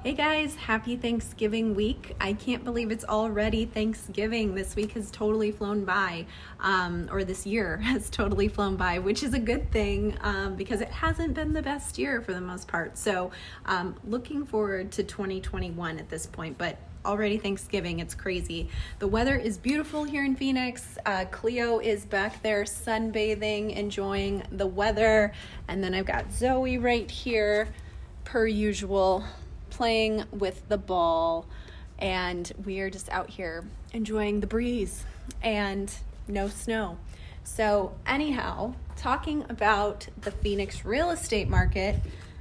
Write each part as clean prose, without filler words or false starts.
Hey guys, happy Thanksgiving week. I can't believe it's already Thanksgiving. This week has totally flown by, or this year has totally flown by, which is a good thing because it hasn't been the best year for the most part. So looking forward to 2021 at this point, but already Thanksgiving, it's crazy. The weather is beautiful here in Phoenix. Cleo is back there sunbathing, enjoying the weather. And then I've got Zoe right here, per usual, playing with the ball, and we are just out here enjoying the breeze and no snow. So anyhow, talking about the Phoenix real estate market,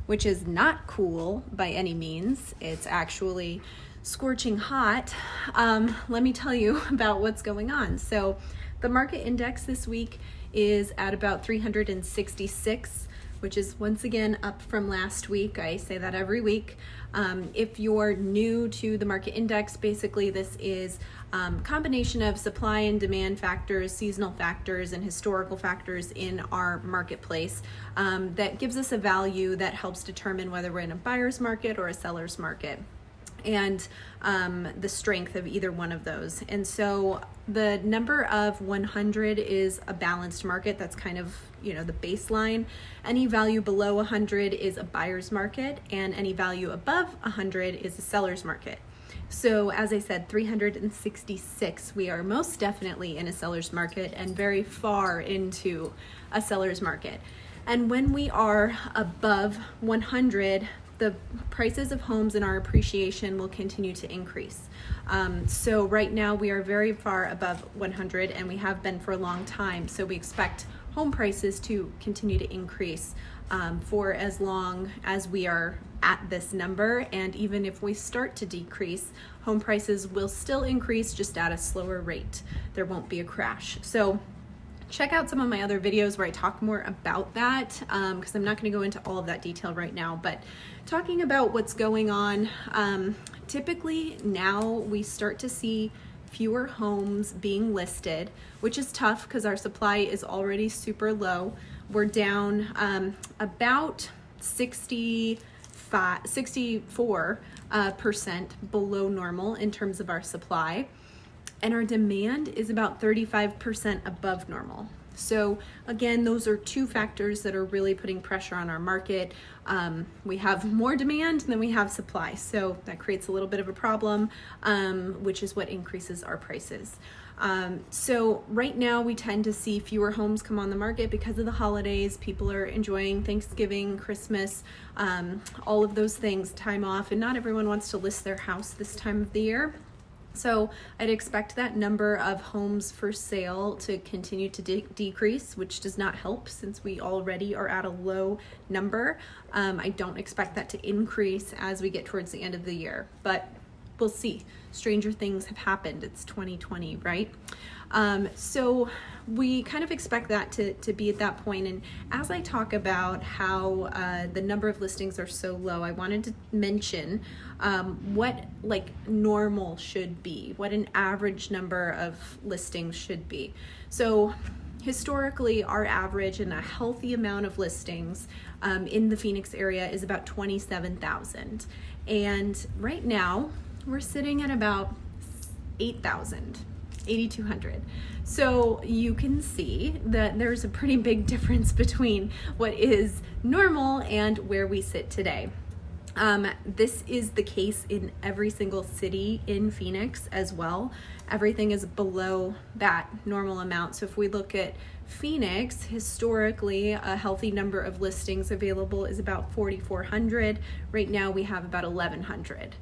which is not cool by any means. It's actually scorching hot. Let me tell you about what's going on. So the market index this week is at about 366, which is once again up from last week. I say that every week. If you're new to the market index, basically this is a combination of supply and demand factors, seasonal factors, and historical factors in our marketplace that gives us a value that helps determine whether we're in a buyer's market or a seller's market, and the strength of either one of those. And so the number of 100 is a balanced market. That's kind of, the baseline. Any value below 100 is a buyer's market, and any value above 100 is a seller's market. So as I said, 366, we are most definitely in a seller's market and very far into a seller's market. And when we are above 100, the prices of homes and our appreciation will continue to increase. So right now we are very far above 100, and we have been for a long time. So we expect home prices to continue to increase for as long as we are at this number. And even if we start to decrease, home prices will still increase, just at a slower rate. There won't be a crash. So check out some of my other videos where I talk more about that, because I'm not going to go into all of that detail right now. But talking about what's going on, typically now we start to see fewer homes being listed, which is tough because our supply is already super low. We're down about 64% below normal in terms of our supply. And our demand is about 35% above normal. So again, those are two factors that are really putting pressure on our market. We have more demand than we have supply, so that creates a little bit of a problem, which is what increases our prices. So right now we tend to see fewer homes come on the market because of the holidays. People are enjoying Thanksgiving, Christmas, all of those things, time off, and not everyone wants to list their house this time of the year. So I'd expect that number of homes for sale to continue to decrease, which does not help since we already are at a low number. I don't expect that to increase as we get towards the end of the year, but we'll see. Stranger things have happened. It's 2020, right? So we kind of expect that to be at that point. And as I talk about how the number of listings are so low, I wanted to mention what normal should be, what an average number of listings should be. So historically, our average and a healthy amount of listings in the Phoenix area is about 27,000. And right now we're sitting at about 8,200. So you can see that there's a pretty big difference between what is normal and where we sit today. This is the case in every single city in Phoenix as well. Everything is below that normal amount. So if we look at Phoenix, historically, a healthy number of listings available is about 4,400. Right now we have about 1,100.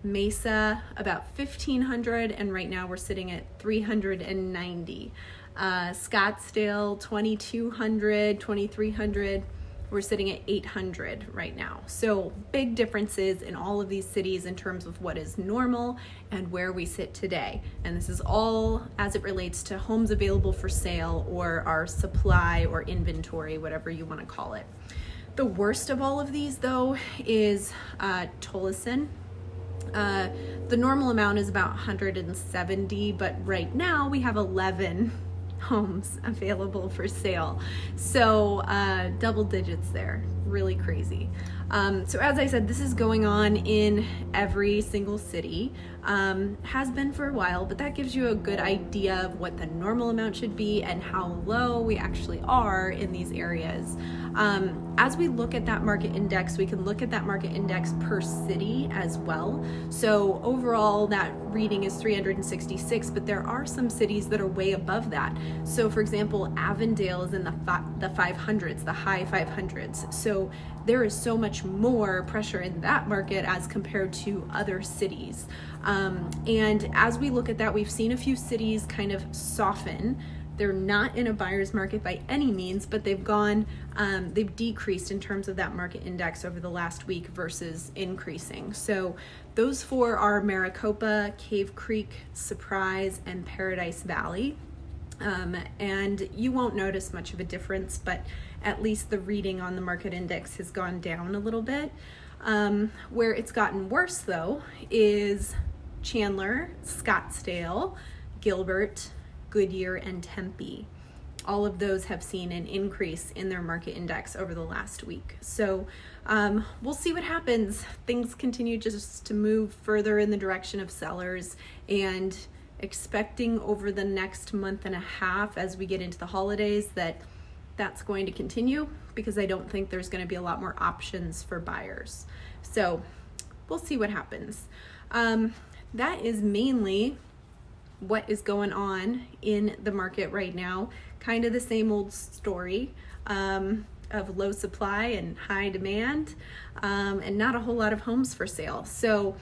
Mesa, about 1,500, and right now we're sitting at 390. Scottsdale, 2,200, 2,300. We're sitting at 800 right now. So big differences in all of these cities in terms of what is normal and where we sit today. And this is all as it relates to homes available for sale or our supply or inventory, whatever you want to call it. The worst of all of these, though, is Tolleson. The normal amount is about 170, but right now we have 11 homes available for sale. So double digits there, really crazy. So as I said, this is going on in every single city, has been for a while, but that gives you a good idea of what the normal amount should be and how low we actually are in these areas. As we look at that market index, we can look at that market index per city as well. So overall, that reading is 366, but there are some cities that are way above that. So for example, Avondale is in the 500s, the high 500s. So there is so much more pressure in that market as compared to other cities. And as we look at that, we've seen a few cities kind of soften. They're not in a buyer's market by any means, but they've decreased in terms of that market index over the last week versus increasing. So those four are Maricopa, Cave Creek, Surprise, and Paradise Valley. And you won't notice much of a difference, but at least the reading on the market index has gone down a little bit. Where it's gotten worse though is Chandler, Scottsdale, Gilbert, Goodyear, and Tempe. All of those have seen an increase in their market index over the last week. So we'll see what happens. Things continue just to move further in the direction of sellers, and expecting over the next month and a half as we get into the holidays that's going to continue, because I don't think there's going to be a lot more options for buyers. So we'll see what happens. That is mainly what is going on in the market right now. Kind of the same old story of low supply and high demand, and not a whole lot of homes for sale. So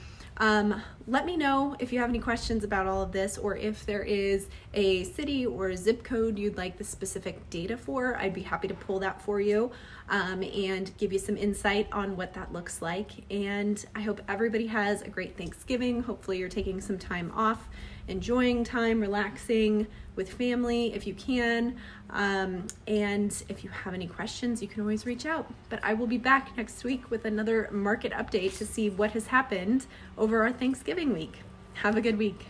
let me know if you have any questions about all of this, or if there is a city or a zip code you'd like the specific data for. I'd be happy to pull that for you and give you some insight on what that looks like. And I hope everybody has a great Thanksgiving. Hopefully you're taking some time off, enjoying time, relaxing with family if you can. And if you have any questions, you can always reach out. But I will be back next week with another market update to see what has happened over our Thanksgiving week. Have a good week.